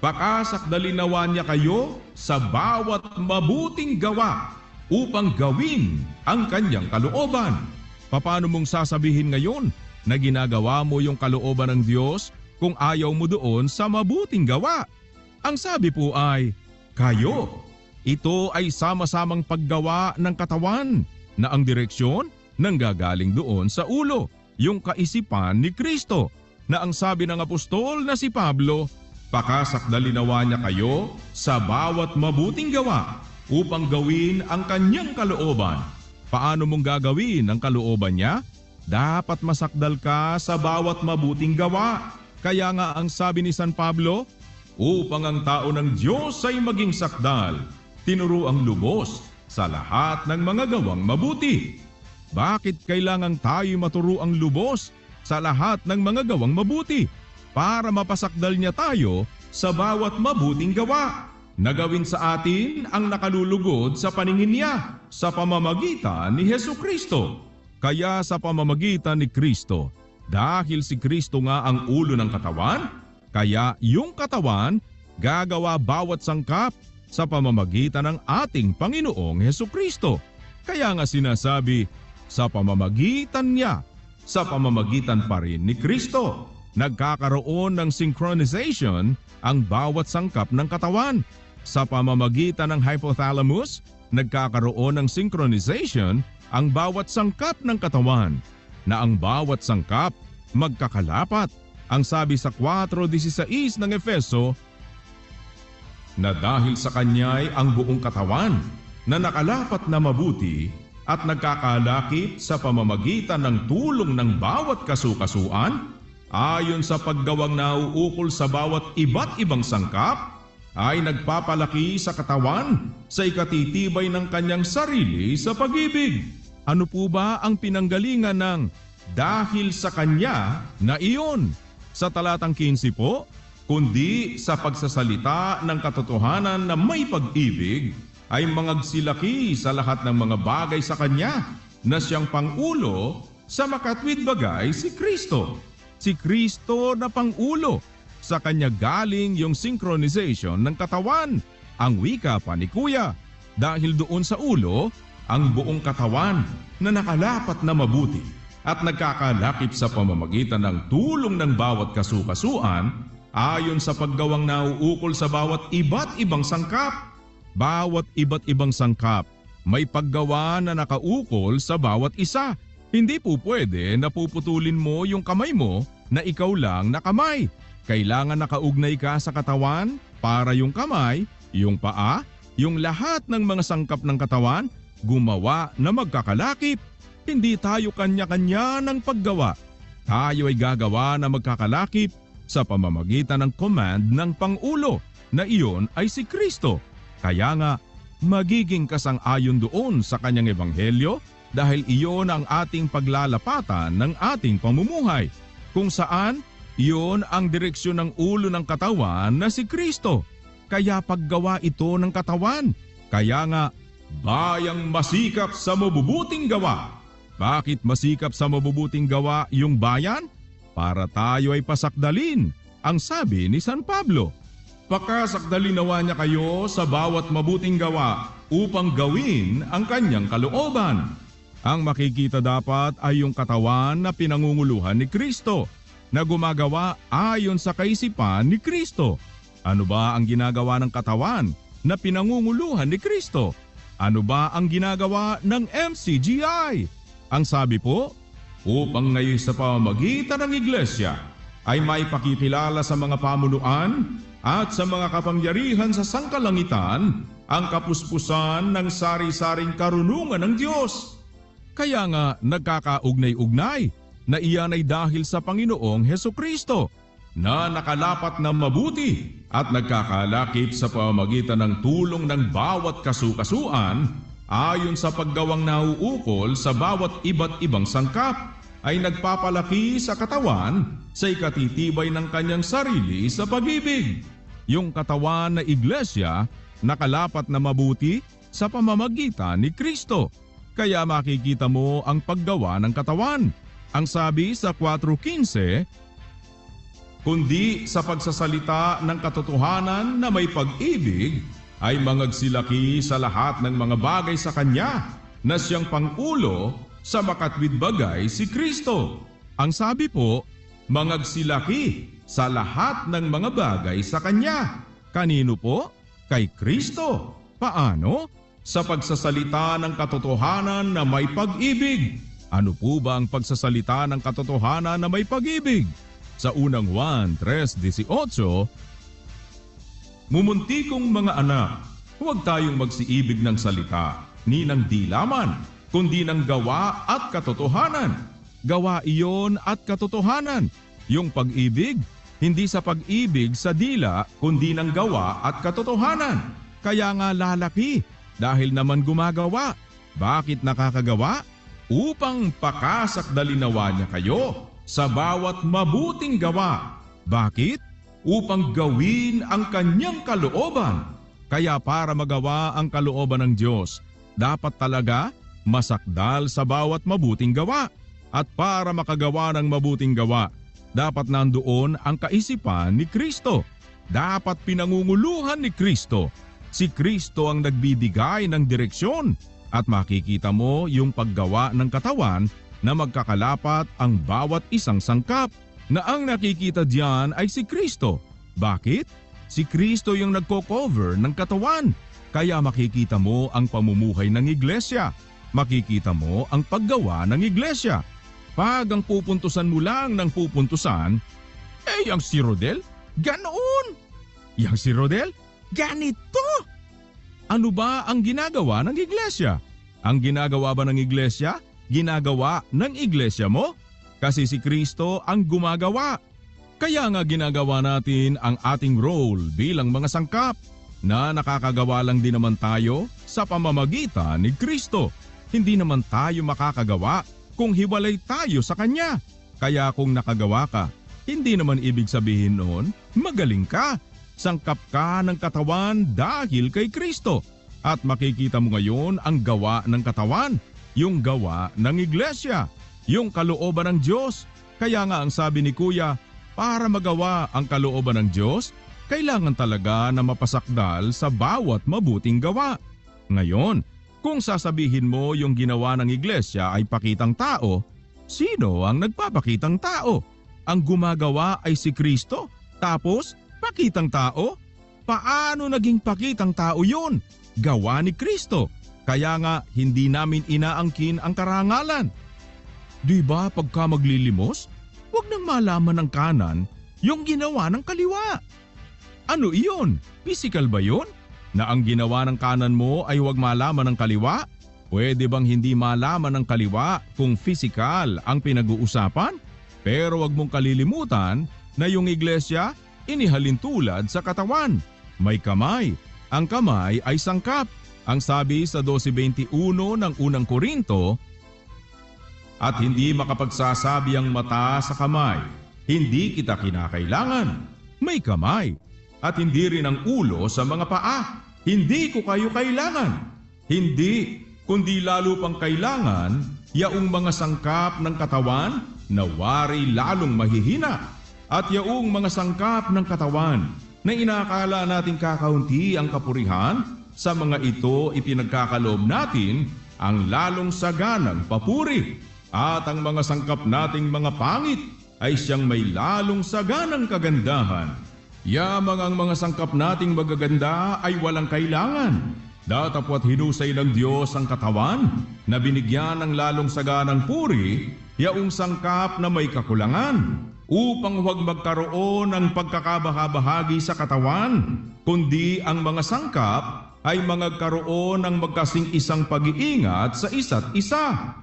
Pakasakdalinawan niya kayo sa bawat mabuting gawa upang gawin ang kanyang kalooban. Paano mong sasabihin ngayon na ginagawa mo yung kalooban ng Diyos kung ayaw mo doon sa mabuting gawa? Ang sabi po ay, kayo. Ito ay sama-samang paggawa ng katawan na ang direksyon nanggagaling doon sa ulo, yung kaisipan ni Kristo, na ang sabi ng apostol na si Pablo, pakasakdalinawa niya kayo sa bawat mabuting gawa upang gawin ang kanyang kalooban. Paano mong gagawin ang kalooban niya? Dapat masakdal ka sa bawat mabuting gawa. Kaya nga ang sabi ni San Pablo, upang ang tao ng Diyos ay maging sakdal, tinuro ang lubos sa lahat ng mga gawang mabuti. Bakit kailangan tayo maturo ang lubos sa lahat ng mga gawang mabuti? Para mapasakdal niya tayo sa bawat mabuting gawa na gawin sa atin ang nakalulugod sa paningin niya sa pamamagitan ni Hesukristo. Kaya sa pamamagitan ni Kristo, dahil si Kristo nga ang ulo ng katawan, kaya yung katawan gagawa bawat sangkap sa pamamagitan ng ating Panginoong Hesukristo. Kaya nga sinasabi, sa pamamagitan niya, sa pamamagitan pa rin ni Kristo, nagkakaroon ng synchronization ang bawat sangkap ng katawan. Sa pamamagitan ng hypothalamus, nagkakaroon ng synchronization ang bawat sangkap ng katawan, na ang bawat sangkap magkakalapat. Ang sabi sa 4:16 ng Efeso, na dahil sa kanya'y ang buong katawan na nakalapat na mabuti at nagkakalakip sa pamamagitan ng tulong ng bawat kasukasuan, ayon sa paggawang nauukol sa bawat iba't ibang sangkap, ay nagpapalaki sa katawan sa ikatitibay ng kanyang sarili sa pag-ibig. Ano po ba ang pinanggalingan ng dahil sa kanya na iyon? Sa talatang 15 po, kundi sa pagsasalita ng katotohanan na may pag-ibig, ay mangagsilaki sa lahat ng mga bagay sa kanya na siyang pangulo sa makatwid bagay si Kristo. Si Kristo na pangulo. Sa kanya galing yung synchronization ng katawan, ang wika pa ni Kuya. Dahil doon sa ulo, ang buong katawan na nakalapat na mabuti at nagkakalakip sa pamamagitan ng tulong ng bawat kasukasuan ayon sa paggawang nauukol sa bawat iba't ibang sangkap. Bawat iba't ibang sangkap may paggawa na nakaukol sa bawat isa. Hindi po pwede na puputulin mo yung kamay mo na ikaw lang na kamay. Kailangan nakaugnay ka sa katawan para yung kamay, yung paa, yung lahat ng mga sangkap ng katawan gumawa na magkakalakip. Hindi tayo kanya-kanya ng paggawa. Tayo ay gagawa na magkakalakip sa pamamagitan ng command ng Pangulo na iyon ay si Kristo. Kaya nga, magiging kasang-ayon doon sa kanyang ebanghelyo dahil iyon ang ating paglalapatan ng ating pamumuhay, kung saan iyon ang direksyon ng ulo ng katawan na si Kristo. Kaya paggawa ito ng katawan. Kaya nga, bayang masikap sa mabubuting gawa. Bakit masikap sa mabubuting gawa yung bayan? Para tayo ay pasakdalin, ang sabi ni San Pablo. Pakasakdalinawa niya kayo sa bawat mabuting gawa upang gawin ang kanyang kalooban. Ang makikita dapat ay yung katawan na pinangunguluhan ni Kristo, na gumagawa ayon sa kaisipan ni Kristo. Ano ba ang ginagawa ng katawan na pinangunguluhan ni Kristo? Ano ba ang ginagawa ng MCGI? Ang sabi po, upang ngayon sa pamamagitan ng iglesia ay maipakikilala sa mga pamunuan at sa mga kapangyarihan sa sangkalangitan ang kapuspusan ng sari-saring karunungan ng Diyos. Kaya nga nagkakaugnay-ugnay na iyan ay dahil sa Panginoong Hesukristo na nakalapat na mabuti at nagkakalakip sa pamamagitan ng tulong ng bawat kasukasuan ayon sa paggawang nauukol sa bawat iba't ibang sangkap ay nagpapalaki sa katawan sa ikatitibay ng kanyang sarili sa pag-ibig. Yung katawan na iglesia nakalapat na mabuti sa pamamagitan ni Kristo. Kaya makikita mo ang paggawa ng katawan. Ang sabi sa 4:15, kundi sa pagsasalita ng katotohanan na may pag-ibig, ay mangagsilaki sa lahat ng mga bagay sa Kanya na siyang Pangulo sa makatwid bagay si Kristo. Ang sabi po, mangagsilaki sa lahat ng mga bagay sa Kanya. Kanino po? Kay Kristo. Paano? Sa pagsasalita ng katotohanan na may pag-ibig. Ano po ba ang pagsasalita ng katotohanan na may pag-ibig? Sa unang Juan 3:18, mumuntikong mga anak, huwag tayong magsiibig ng salita, ni ng dilaman, kundi ng gawa at katotohanan. Gawa iyon at katotohanan. Yung pag-ibig, hindi sa pag-ibig sa dila, kundi ng gawa at katotohanan. Kaya nga lalaki, dahil naman gumagawa. Bakit nakakagawa? Upang pakasakdalinawa niya kayo sa bawat mabuting gawa. Bakit? Upang gawin ang kanyang kalooban. Kaya para magawa ang kalooban ng Diyos, dapat talaga masakdal sa bawat mabuting gawa. At para makagawa ng mabuting gawa, dapat nandoon ang kaisipan ni Kristo. Dapat pinangunguluhan ni Kristo. Si Kristo ang nagbibigay ng direksyon. At makikita mo yung paggawa ng katawan na magkakalapat ang bawat isang sangkap, na ang nakikita diyan ay si Kristo. Bakit? Si Kristo yung nagko-cover ng katawan. Kaya makikita mo ang pamumuhay ng iglesia. Makikita mo ang paggawa ng iglesia. Pag ang pupuntusan mo lang ng pupuntusan, yang si Rodel, ganoon. Yang si Rodel, ganito. Ano ba ang ginagawa ng iglesia? Ang ginagawa ba ng iglesia? Ginagawa ng iglesia mo? Kasi si Kristo ang gumagawa. Kaya nga ginagawa natin ang ating role bilang mga sangkap na nakakagawa lang din naman tayo sa pamamagitan ni Kristo. Hindi naman tayo makakagawa kung hiwalay tayo sa Kanya. Kaya kung nakagawa ka, hindi naman ibig sabihin noon magaling ka. Sangkap ka ng katawan dahil kay Kristo. At makikita mo ngayon ang gawa ng katawan, yung gawa ng iglesia, yung kalooban ng Diyos. Kaya nga ang sabi ni Kuya, para magawa ang kalooban ng Diyos, kailangan talaga na mapasakdal sa bawat mabuting gawa. Ngayon, kung sasabihin mo yung ginawa ng iglesia ay pakitang tao, sino ang nagpapakitang tao? Ang gumagawa ay si Kristo, tapos pakitang tao? Paano naging pakitang tao yun? Gawa ni Kristo. Kaya nga hindi namin inaangkin ang karangalan. Di ba pagka maglilimos, huwag nang malaman ng kanan yung ginawa ng kaliwa. Ano iyon? Physical ba yun? Na ang ginawa ng kanan mo ay huwag malaman ng kaliwa? Pwede bang hindi malaman ng kaliwa kung physical ang pinag-uusapan? Pero huwag mong kalilimutan na yung iglesia inihalin tulad sa katawan. May kamay. Ang kamay ay sangkap. Ang sabi sa 12:21 ng unang Korinto, at hindi makapagsasabi ang mata sa kamay, hindi kita kinakailangan. May kamay. At hindi rin ang ulo sa mga paa, hindi ko kayo kailangan. Hindi, kundi lalo pang kailangan yaong mga sangkap ng katawan na wari lalong mahihina. At yaong mga sangkap ng katawan na inakala nating kakaunti ang kapurihan, sa mga ito ipinagkakaloob natin ang lalong saganang papuri. At ang mga sangkap nating mga pangit ay siyang may lalong saganang kagandahan. Yamang ang mga sangkap nating magaganda ay walang kailangan. Datapwat hinusay ng Diyos ang katawan na binigyan ng lalong saganang puri, yaong sangkap na may kakulangan, upang huwag magkaroon ng pagkakabahabahagi sa katawan, kundi ang mga sangkap ay magkaroon ng magkasing isang pag-iingat sa isa't isa.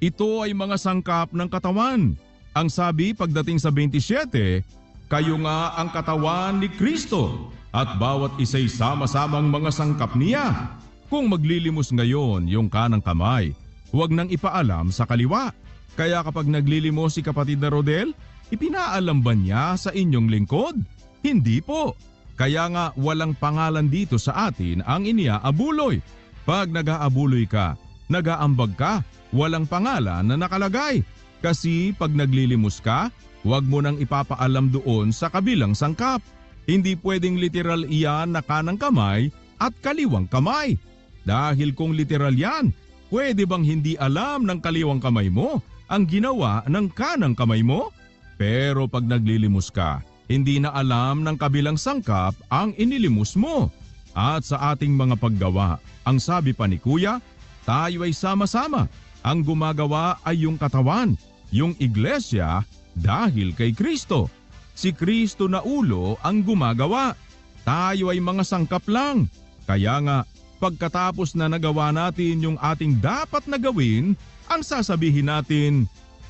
Ito ay mga sangkap ng katawan. Ang sabi pagdating sa 27, kayo nga ang katawan ni Kristo at bawat isa'y sama-samang mga sangkap niya. Kung maglilimos ngayon yung kanang kamay, huwag nang ipaalam sa kaliwa. Kaya kapag naglilimos si kapatid na Rodel, ipinaalam ba niya sa inyong lingkod? Hindi po. Kaya nga walang pangalan dito sa atin ang iniaabuloy. Pag nag-aabuloy ka, nag-aambag ka, walang pangalan na nakalagay. Kasi pag naglilimos ka, huwag mo nang ipapaalam doon sa kabilang sangkap. Hindi pwedeng literal iyan na kanang kamay at kaliwang kamay. Dahil kung literal yan, pwede bang hindi alam ng kaliwang kamay mo ang ginawa ng kanang kamay mo? Pero pag naglilimos ka, hindi na alam ng kabilang sangkap ang inilimos mo. At sa ating mga paggawa, ang sabi pa ni Kuya, tayo ay sama-sama. Ang gumagawa ay yung katawan, yung iglesia dahil kay Kristo. Si Kristo na ulo ang gumagawa. Tayo ay mga sangkap lang. Kaya nga, pagkatapos na nagawa natin yung ating dapat na gawin, ang sasabihin natin,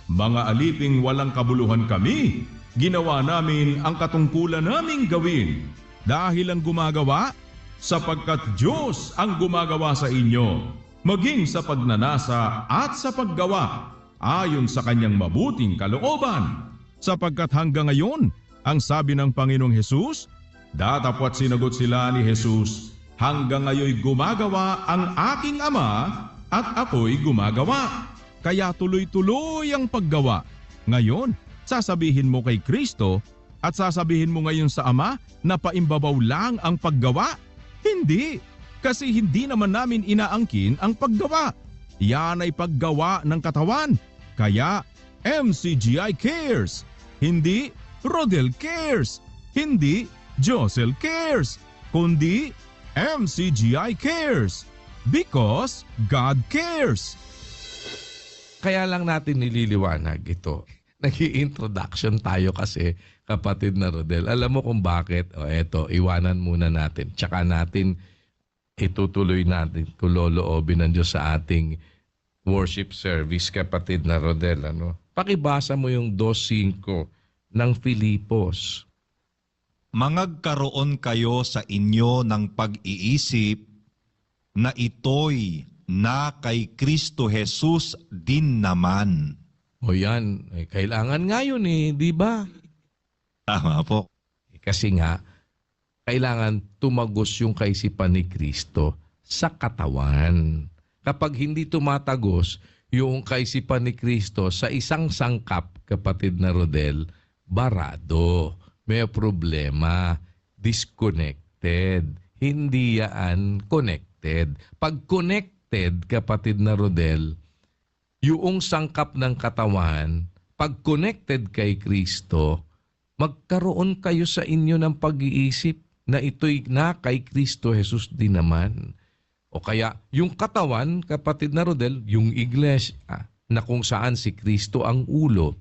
mga aliping walang kabuluhan kami, ginawa namin ang katungkulan naming gawin. Dahil ang gumagawa, sapagkat Diyos ang gumagawa sa inyo, maging sa pagnanasa at sa paggawa, ayon sa kanyang mabuting kalooban. Sapagkat hanggang ngayon, ang sabi ng Panginoong Hesus, datapwat sinagot sila ni Hesus, hanggang ngayon gumagawa ang aking Ama at ako'y gumagawa. Kaya tuloy-tuloy ang paggawa. Ngayon, sasabihin mo kay Kristo at sasabihin mo ngayon sa Ama na paimbabaw lang ang paggawa? Hindi, kasi hindi naman namin inaangkin ang paggawa. Yan ay paggawa ng katawan. Kaya MCGI cares. Hindi Rodel cares. Hindi Josel cares. Kundi MCGI cares. Because God cares. Kaya lang natin nililiwanag ito. Nag-i-introduction tayo kasi, kapatid na Rodel. Alam mo kung bakit? O eto, iwanan muna natin. Tsaka natin itutuloy natin kung loloobin ng Diyos sa ating worship service, kapatid na Rodel. Ano? Pakibasa mo yung 2:5 ng Filipos. Mangagkaroon kayo sa inyo ng pag-iisip na ito'y na kay Kristo Jesus din naman. O yan, kailangan nga yun di ba? Tama po. Kasi nga, kailangan tumagos yung kaisipan ni Kristo sa katawan. Kapag hindi tumatagos yung kaisipan ni Kristo sa isang sangkap, kapatid na Rodel, barado, may problema, disconnected, hindi yan connected. Pag connected, kapatid na Rodel, yung sangkap ng katawan, pag connected kay Kristo, magkaroon kayo sa inyo ng pag-iisip na ito'y na kay Kristo Jesus din naman. O kaya, yung katawan, kapatid na Rodel, yung iglesia, na kung saan si Kristo ang ulo,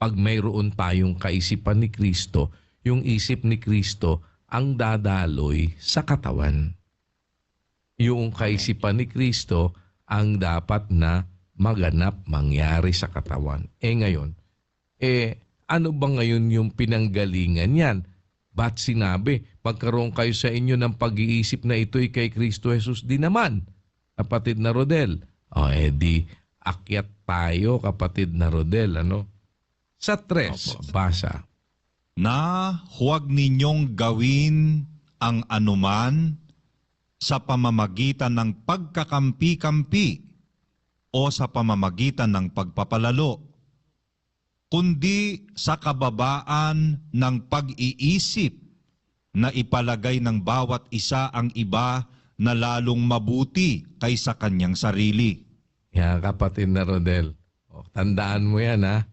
pag mayroon tayong kaisipan ni Kristo, yung isip ni Kristo ang dadaloy sa katawan. Yung kaisipan ni Kristo ang dapat na maganap, mangyari sa katawan. Ngayon, ano ba ngayon yung pinanggalingan yan? Ba't sinabi, magkaroon kayo sa inyo ng pag-iisip na ito'y kay Kristo Jesus din naman, kapatid na Rodel? Di akyat tayo, kapatid na Rodel, ano? Sa 3, basa. Na huwag ninyong gawin ang anuman sa pamamagitan ng pagkakampi-kampi o sa pamamagitan ng pagpapalalo, kundi sa kababaan ng pag-iisip na ipalagay ng bawat isa ang iba na lalong mabuti kaysa kanyang sarili. Yan, kapatid na Rodel. Tandaan mo yan, ha?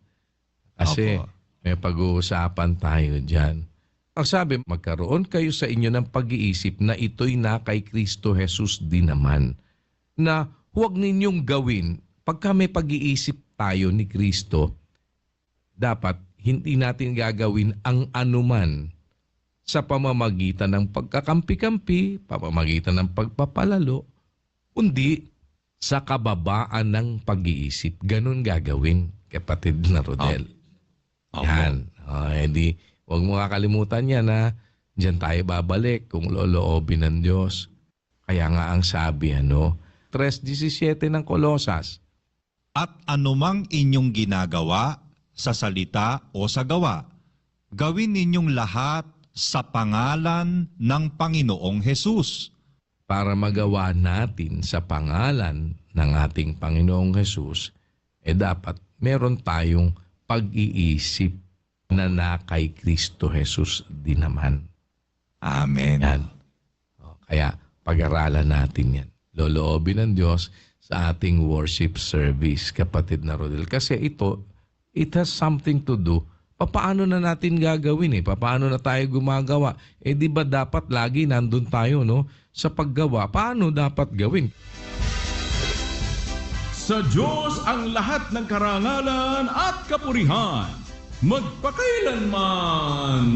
Kasi may pag-uusapan tayo dyan. Ang sabi, magkaroon kayo sa inyo ng pag-iisip na ito'y na kay Kristo Jesus din naman. Na huwag ninyong gawin, pagka may pag-iisip tayo ni Kristo, dapat hindi natin gagawin ang anuman sa pamamagitan ng pagkakampi-kampi, pamamagitan ng pagpapalalo, kundi sa kababaan ng pag-iisip. Ganun gagawin, kapatid na Rodel. Yan. Huwag mo kakalimutan yan, ha. Diyan tayo babalik kung loloobin ng Diyos. Kaya nga ang sabi, 3:17 ng Kolosas. At anumang inyong ginagawa sa salita o sa gawa, gawin ninyong lahat sa pangalan ng Panginoong Hesus. Para magawa natin sa pangalan ng ating Panginoong Hesus, dapat meron tayong pag-iisip na kay Kristo Jesus din naman. Amen. Yan. Kaya pag-aralan natin yan. Loloobin ng Diyos sa ating worship service, kapatid na Rodel. Kasi it has something to do. Paano na natin gagawin Paano na tayo gumagawa? Di ba dapat lagi nandun tayo sa paggawa? Paano dapat gawin? Sa Diyos ang lahat ng karangalan at kapurihan, magpakailanman.